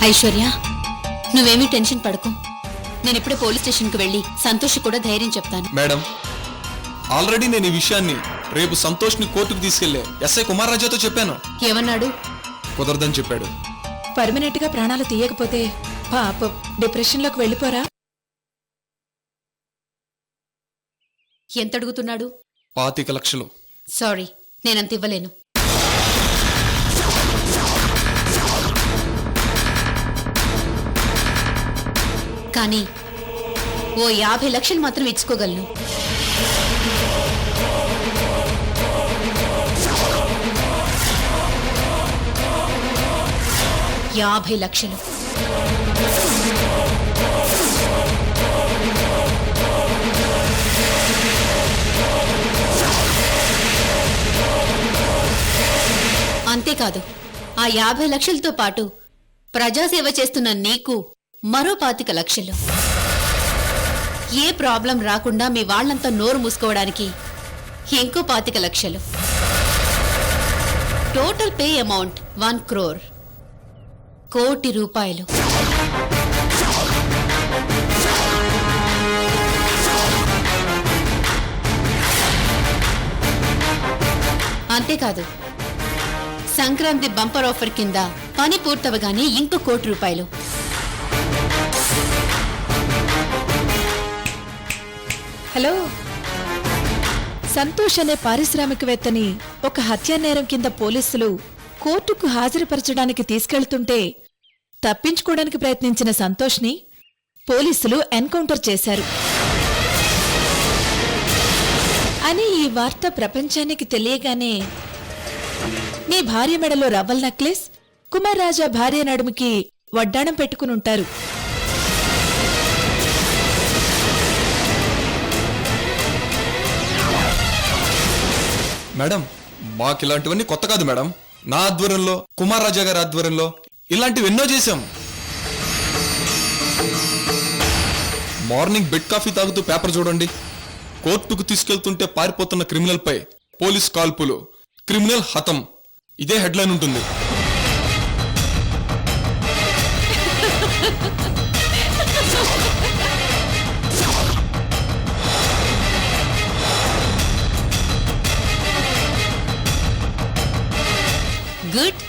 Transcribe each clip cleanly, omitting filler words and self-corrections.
ఐశ్వర్య, నువ్వేమీ టెన్షన్ పడకు. నేను ఇప్పుడే పోలీస్ స్టేషన్కి వెళ్ళి సంతోష్ కూడా ధైర్యం చెప్తాను. మేడం, ఆల్రెడీ నేను ఈ విషయాన్ని రేపు సంతోష్ని కోర్టుకు తీసుకెళ్లే ఎస్ఐ కుమార్ రాజాతో చెప్పాను. ఏమన్నాడు? కుదరదని చెప్పాడు. పర్మనెంట్ గా ప్రాణాలు తీయకపోతే పాపం డిప్రెషన్లోకి వెళ్ళిపోరా. ఎంత అడుగుతున్నాడు? 25 లక్షలు. సారీ, నేనంత ఇవ్వలేను. కానీ ఓ 50 లక్షలు మాత్రం ఇచ్చుకోగలను. $50 లక్షలు. అంతేకాదు, ఆ 50 లక్షలతో పాటు ప్రజాసేవ చేస్తున్న నీకు మరో 25 లక్షలు. ఏ ప్రాబ్లం రాకుండా మీ వాళ్లంతా నోరు మూసుకోవడానికి ఇంకో 25 లక్షలు. Total pay amount 1 crore. కోటి రూపాయలు. అంతేకాదు, సంక్రాంతి బంపర్ ఆఫర్ కింద పని పూర్తవగానే ఇంకో 1 కోటి రూపాయలు. హలో, సంతోష్ అనే పారిశ్రామికవేత్తని ఒక హత్యా నేరం కింద పోలీసులు కోర్టుకు హాజరుపరచడానికి తీసుకెళ్తుంటే తప్పించుకోవడానికి ప్రయత్నించిన సంతోష్ని పోలీసులు ఎన్కౌంటర్ చేశారు అని ఈ వార్త ప్రపంచానికి తెలియగానే నీ భార్య మెడలో రవ్వల్ నెక్లెస్, కుమార్ రాజా భార్య నడుముకి వడ్డాణం పెట్టుకునుంటారు. మేడం, మాకు ఇలాంటివన్నీ కొత్త కాదు మేడం. నా ఆధ్వర్యంలో, కుమార్ రాజా గారి ఆధ్వర్యంలో ఇలాంటివి ఎన్నో చేశాం. మార్నింగ్ బెడ్ కాఫీ తాగుతూ పేపర్ చూడండి. కోర్టుకు తీసుకెళ్తుంటే పారిపోతున్న క్రిమినల్ పై పోలీస్ కాల్పులు, క్రిమినల్ హతం, ఇదే హెడ్లైన్ ఉంటుంది. Good,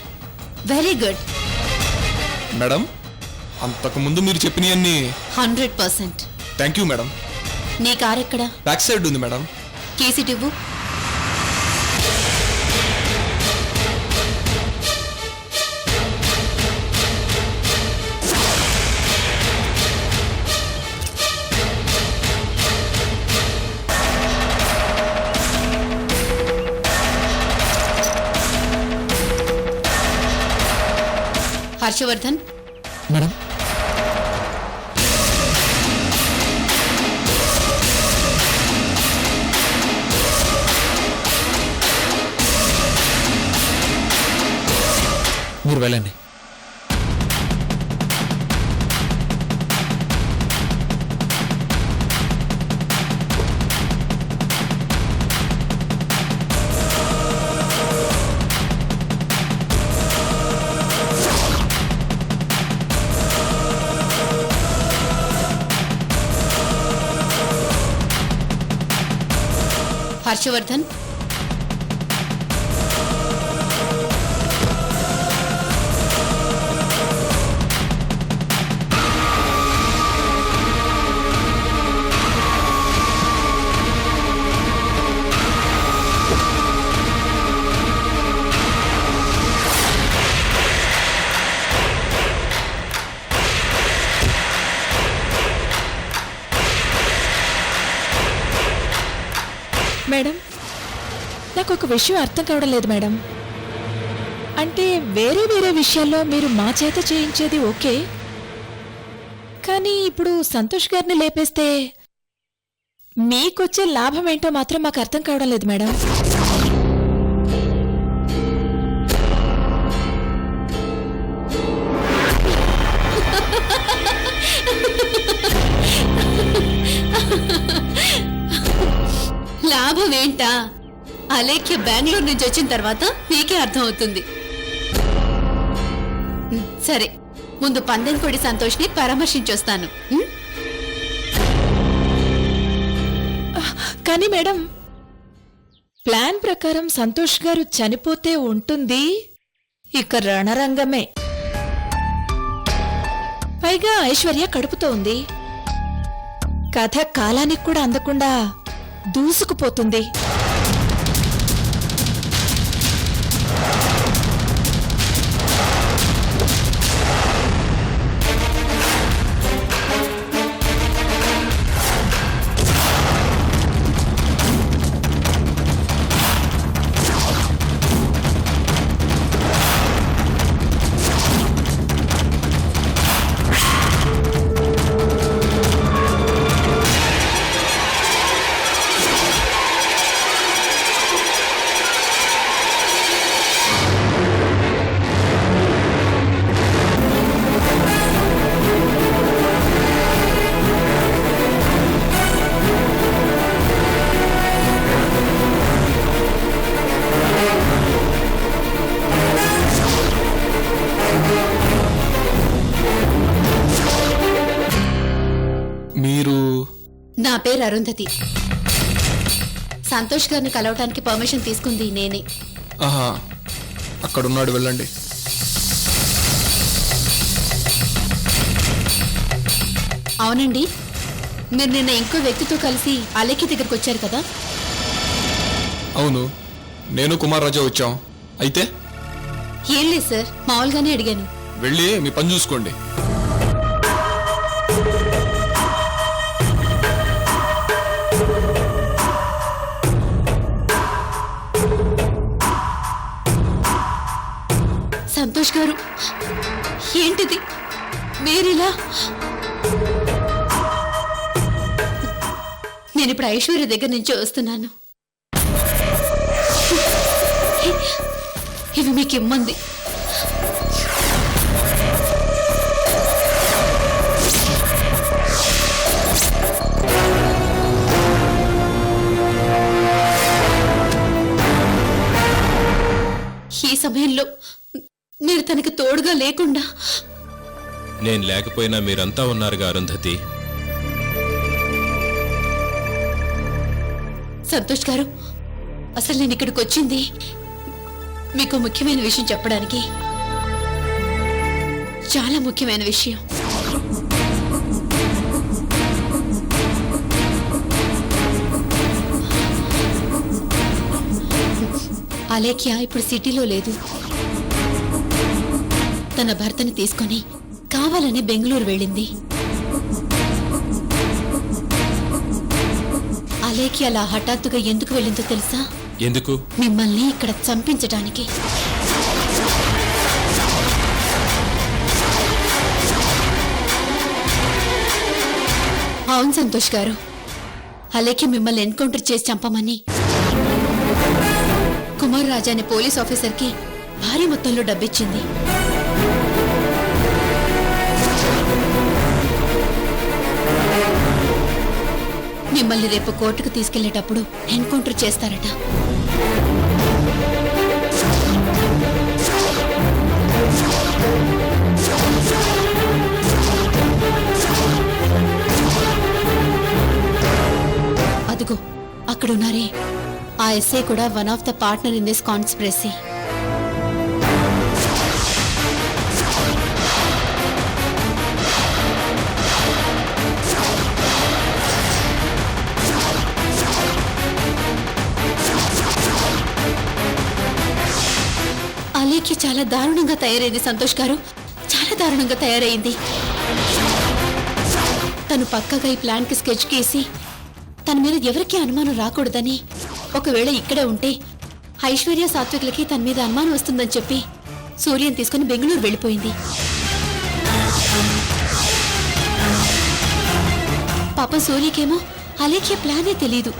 very good. మేడం, అంతకు ముందు మీరు చెప్పినవన్నీ 100%. Thank you madam. నీ కార్ ఎక్కడా? బ్యాక్ సైడ్ ఉంది మేడం. కేసీట్ ఇవ్వు. హర్షవర్ధన్. మేడం, మీరు వెళ్ళండి. హర్షవర్ధన్, మేడం, నాకు ఒక విషయం అర్థం కావడం లేదు మేడం. అంటే వేరే వేరే విషయాల్లో మీరు మా చేత చేయించేది ఓకే, కానీ ఇప్పుడు సంతోష్ గారిని లేపేస్తే మీకొచ్చే లాభం ఏంటో మాత్రం మాకు అర్థం కావడం లేదు మేడం. లాభం ఏంటా? అలేఖ్య బెంగళూరు నుంచి వచ్చిన తర్వాత నీకే అర్థం అవుతుంది. సరే, ముందు పందెంకొడి సంతోష్ని పరామర్శించొస్తాను. ఉం? కానీ మేడం, ప్లాన్ ప్రకారం సంతోష్ గారు చనిపోతే ఉంటుంది ఇక రణరంగమే. పైగా ఐశ్వర్య కడుపుతో ఉంది. కథ కాలానికి కూడా అందకుండా దూసుకుపోతుంది. మీరు నా పేరు అరుంధతి. సంతోష్ గారిని కలవటానికి పర్మిషన్ తీసుకుంది నేనే. ఆహా, అక్కడున్నాడు, వెళ్ళండి. అవునండి, మీరు నిన్న ఇంకో వ్యక్తితో కలిసి అలేఖ్య దగ్గరకు వచ్చారు కదా? అవును, నేను కుమార్ రాజా వచ్చాం. అయితే ఏం లేదు సార్, మామూలుగానే అడిగాను. వెళ్ళి మీ పని చూసుకోండి. సంతోష్ గారు, ఏంటిది మీరిలా? నేను ఇప్పుడు ఐశ్వర్య దగ్గర నుంచి వస్తున్నాను. ఇవి మీకు ఇమ్మంది. ఈ సమయంలో మీరు తనకి తోడుగా లేకుండా. నేను లేకపోయినా మీరంతా ఉన్నారుగా అరుంధతి. సంతోష్ గారు, అసలు నేను ఇక్కడికి వచ్చింది మీకు ముఖ్యమైన విషయం చెప్పడానికి. చాలా ముఖ్యమైన విషయం. అలేఖ్య ఇప్పుడు సిటీలో లేదు. తన భర్తని తీసుకొని కావాలని బెంగళూరు వెళ్ళింది. అలేఖ్య అలా హఠాత్తుగా ఎందుకు వెళ్ళిందో తెలుసా? ఎందుకు? మిమ్మల్ని ఇక్కడ చంపించటానికి. అవును సంతోష్ గారు, అలేఖ్య మిమ్మల్ని ఎన్కౌంటర్ చేసి చంపమని కుమార్ రాజా అనే పోలీస్ ఆఫీసర్కి భారీ మొత్తంలో డబ్బిచ్చింది. మిమ్మల్ని రేపు కోర్టుకు తీసుకెళ్లేటప్పుడు ఎన్కౌంటర్ చేస్తారట. అదిగో అక్కడున్నారే, ఆ ఎస్ఐ కూడా one of the partner in this conspiracy. Alekhya చాలా దారుణంగా తయారైంది సంతోష్ గారు, చాలా దారుణంగా తయారైంది. తను పక్కగా ఈ ప్లాన్ కి స్కెచ్ గీసి తన మీద ఎవరికీ అనుమానం రాకూడదని, ఒకవేళ ఇక్కడే ఉంటే ఐశ్వర్య సాత్వికులకి తన మీద అనుమానం వస్తుందని చెప్పి సూర్యని తీసుకుని బెంగళూరు వెళ్ళిపోయింది. పాపం సూర్యకేమో అలేఖ్య ప్లానే తెలీదు.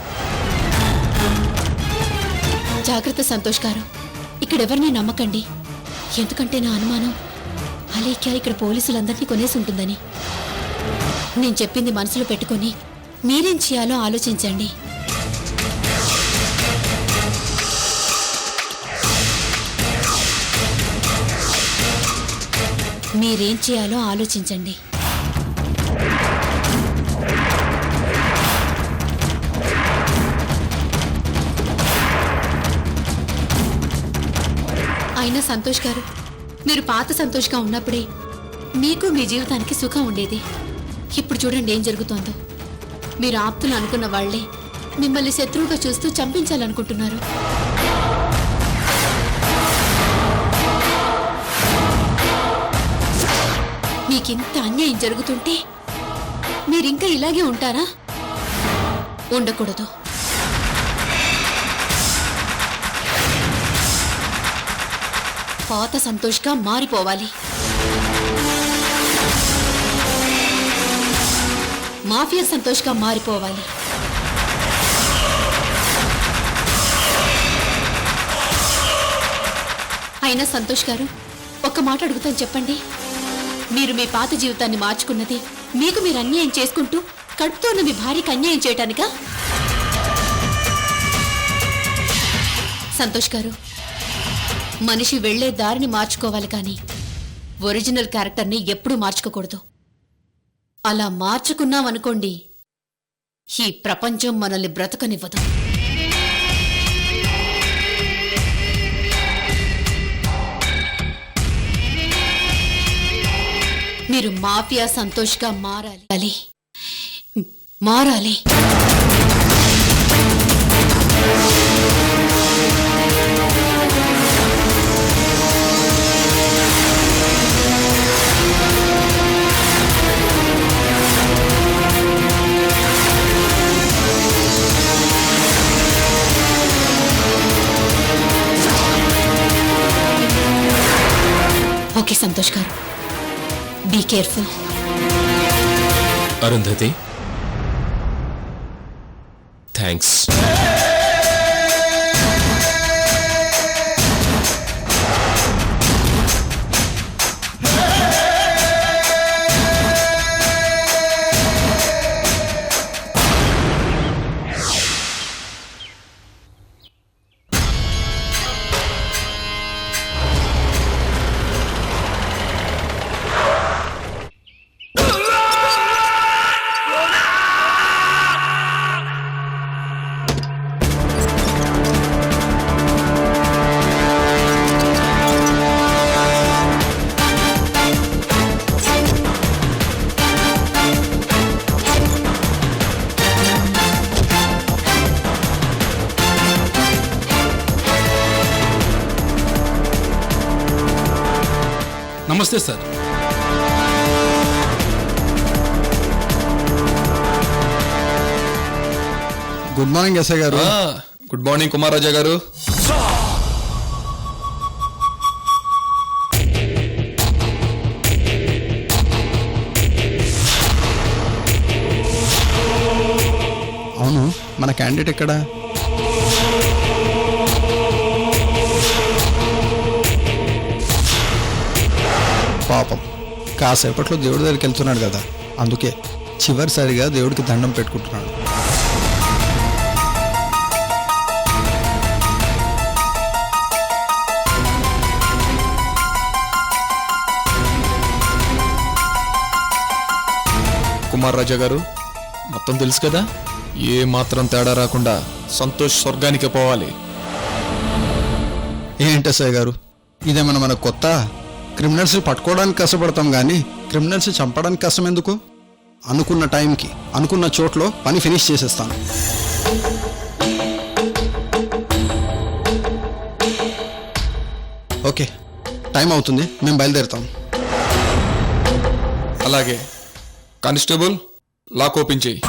జాగ్రత్త సంతోష్ గారు, ఇక్కడెవరిని నమ్మకండి. ఎందుకంటే నా అనుమానం అలేఖ్య ఇక్కడ పోలీసులందరినీ కొనేసి ఉంటుందని. నేను చెప్పింది మనసులో పెట్టుకొని మీరేం చేయాలో ఆలోచించండి. మీరేం చేయాలో ఆలోచించండి. అయినా సంతోష్ గారు, మీరు పాత సంతోష్గా ఉన్నప్పుడే మీకు మీ జీవితానికి సుఖం ఉండేది. ఇప్పుడు చూడండి ఏం జరుగుతోందో. మీరు ఆప్తులు అనుకున్న వాళ్లే మిమ్మల్ని శత్రువుగా చూస్తూ చంపించాలనుకుంటున్నారు. మీకింత అన్యాయం జరుగుతుంటే మీరింకా ఇలాగే ఉంటారా? ఉండకూడదు. పాత సంతోష్గా మారిపోవాలి. మాఫియా సంతోష్గా మారిపోవాలి. అయినా సంతోష్ గారు, ఒక్క మాట అడుగుతాను, చెప్పండి. మీరు మీ పాత జీవితాన్ని మార్చుకున్నది మీకు మీరు అన్యాయం చేసుకుంటూ కడుపుతో ఉన్న మీ భార్యకి అన్యాయం చేయటానికా? సంతోష్ గారు, మనిషి వెళ్లే దారిని మార్చుకోవాలి కానీ ఒరిజినల్ క్యారెక్టర్ని ఎప్పుడూ మార్చుకోకూడదు. అలా మార్చుకున్నామనుకోండి, ఈ ప్రపంచం మనల్ని బ్రతకనివ్వదు. మీరు మాఫియా సంతోష్గా మారాలి. మారాలి. ఓకే సంతోష్ గారు, బీ కేర్ఫుల్. అరుంధతి, థ్యాంక్స్. నమస్తే సార్. గుడ్ మార్నింగ్ ఎస్ఐ గారు. గుడ్ మార్నింగ్ కుమార్ రాజా గారు. అవును, మన క్యాండిడేట్ ఎక్కడా? పాపం కాసేపట్లో దేవుడి దగ్గరికి వెళ్తున్నాడు కదా, అందుకే చివరిసారిగా దేవుడికి దండం పెట్టుకుంటున్నాడు. కుమార్ రాజా గారు, మొత్తం తెలుసు కదా. ఏ మాత్రం తేడా రాకుండా సంతోష్ స్వర్గానికి పోవాలి. ఏంటి ఎస్ఐ గారు, ఇదేమన్నా మన కొత్త? క్రిమినల్స్ పట్టుకోవడానికి కష్టపడతాం కానీ క్రిమినల్స్ చంపడానికి కష్టం ఎందుకు? అనుకున్న టైంకి అనుకున్న చోట్లో పని ఫినిష్ చేసేస్తాను. ఓకే, టైం అవుతుంది, మేము బయలుదేరుతాం. అలాగే కానిస్టేబుల్, లాక్ ఓపెన్ చేయి.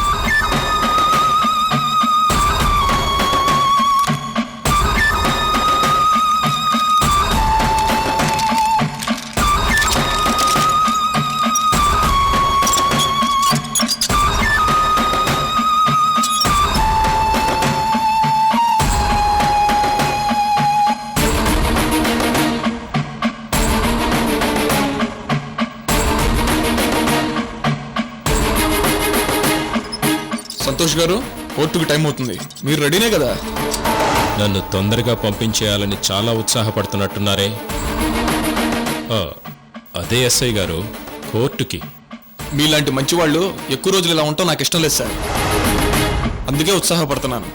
సంతోష్ గారు, కోర్టుకు టైం అవుతుంది, మీరు రెడీనే కదా? నన్ను తొందరగా పంపించేయాలని చాలా ఉత్సాహపడుతున్నట్టున్నారే. అదే ఎస్ఐ గారు కోర్టుకి. మీలాంటి మంచి వాళ్ళు ఎక్కువ రోజులు ఇలా ఉండటం నాకు ఇష్టం లేదు సార్. అందుకే ఉత్సాహపడుతున్నాను.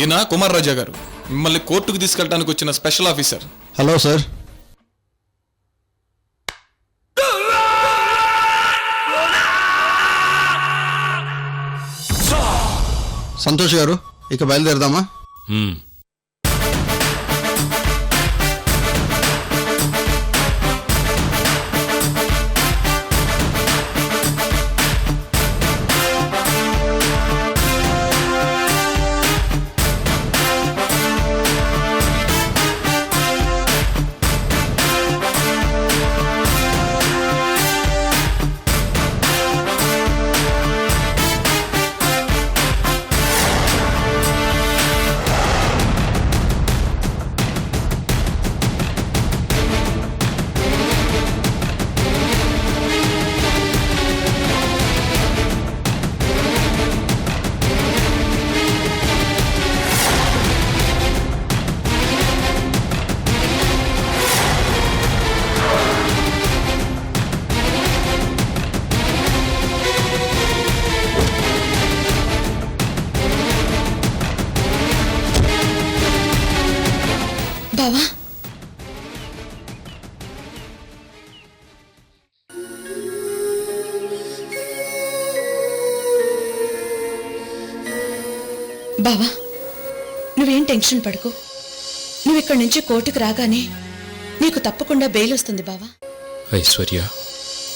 ఈయన కుమార్ రాజా గారు, మిమ్మల్ని కోర్టుకు తీసుకెళ్ళడానికి వచ్చిన special officer. Hello sir. Santosh గారు, ఇక బయలుదేరదామా? మ్మ్. బావా, బావా, నువ్వేం టెన్షన్ పడకు. నువ్వు ఇక్కడి నుంచి కోర్టుకు రాగానే నీకు తప్పకుండా బెయిల్ వస్తుంది బావా. ఐశ్వర్య,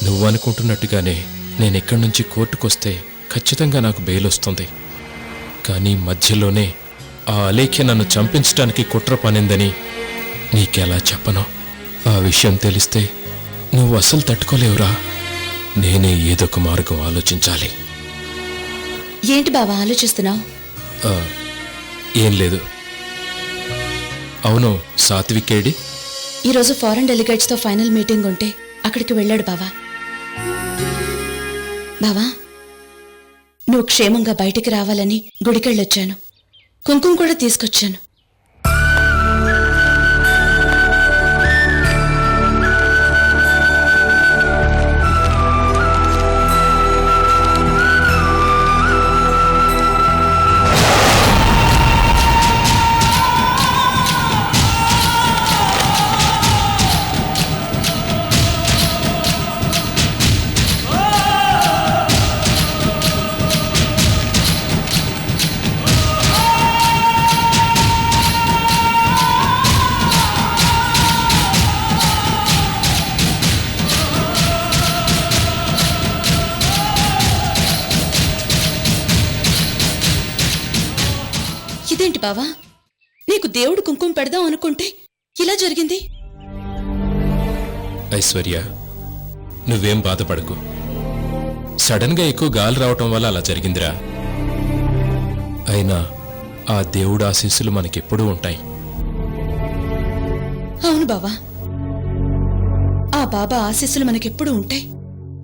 నువ్వు అనుకుంటున్నట్టుగానే నేను ఎక్కడి నుంచి కోర్టుకొస్తే ఖచ్చితంగా నాకు బెయిల్ వస్తుంది. కానీ మధ్యలోనే ఆ అలేఖ్య నన్ను చంపించడానికి కుట్ర పనిందని నీకెలా చెప్పను? ఆ విషయం తెలిస్తే నువ్వు అస్సలు తట్టుకోలేవురా. నేనే ఏదో ఒక మార్గం ఆలోచించాలి. ఏంటి బావా ఆలోచిస్తున్నావు? ఆ, ఏం లేదు. అవును, సాత్విక్ ఏడి? ఈరోజు ఫారెన్ డెలిగేట్స్తో ఫైనల్ మీటింగ్ ఉంటే అక్కడికి వెళ్ళాడు బావా. బావా, నువ్వు క్షేమంగా బయటికి రావాలని గుడికెళ్ళొచ్చాను. కుంకుమ కూడా తీసుకొచ్చాను. ఇదేంటి బావా, నీకు దేవుడు కుంకుమ పెడదాం అనుకుంటే ఇలా జరిగింది? ఐశ్వర్య, నువ్వేం బాధపడకు. సడన్ గా ఎక్కువ గాలి రావటం వల్ల అలా జరిగిందిరా. అయినా ఆ దేవుడు ఆశీస్సులు మనకెప్పుడూ ఉంటాయి. అవును బావా, ఆ బాబా ఆశీస్సులు మనకెప్పుడు ఉంటాయి.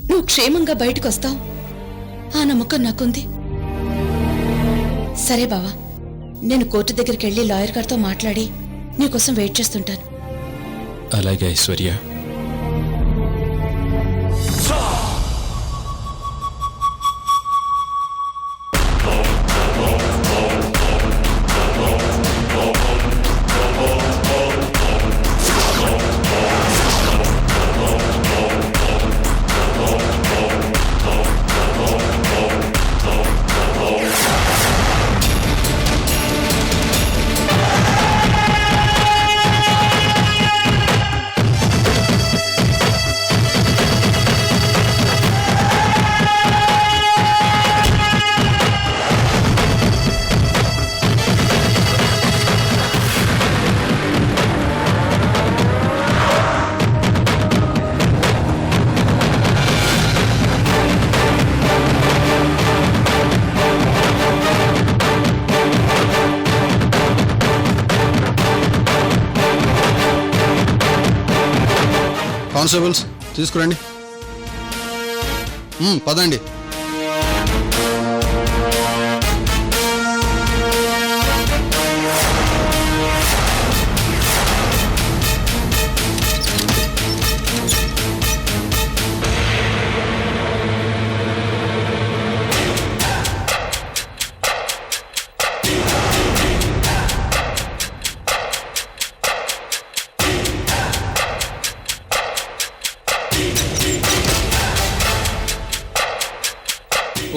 నువ్వు క్షేమంగా బయటకొస్తావు, ఆ నమ్మకం నాకుంది. సరే బావా, నేను కోర్టు దగ్గరికి వెళ్ళి లాయర్ గారితో మాట్లాడి నీకోసం వెయిట్ చేస్తుంటాను. అలాగే ఐశ్వర్య. కానిస్టేబుల్స్ తీసుకురండి. పదండి.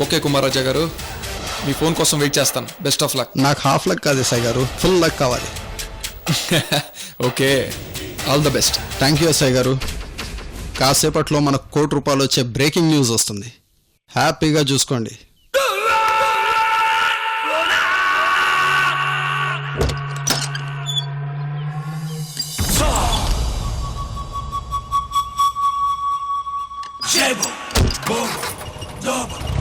ఓకే కుమార్ రాజా గారు, మీ ఫోన్ కోసం వెయిట్ చేస్తాను. Best of luck. నాకు హాఫ్ లక్ కాదు ఎస్ఐ గారు, ఫుల్ లక్ కావాలి. Okay, all the best. Thank you SI గారు. కాసేపట్లో మనకు ₹1,00,00,000 వచ్చే బ్రేకింగ్ న్యూస్ వస్తుంది. హ్యాపీగా చూసుకోండి. Jebo, boom, double.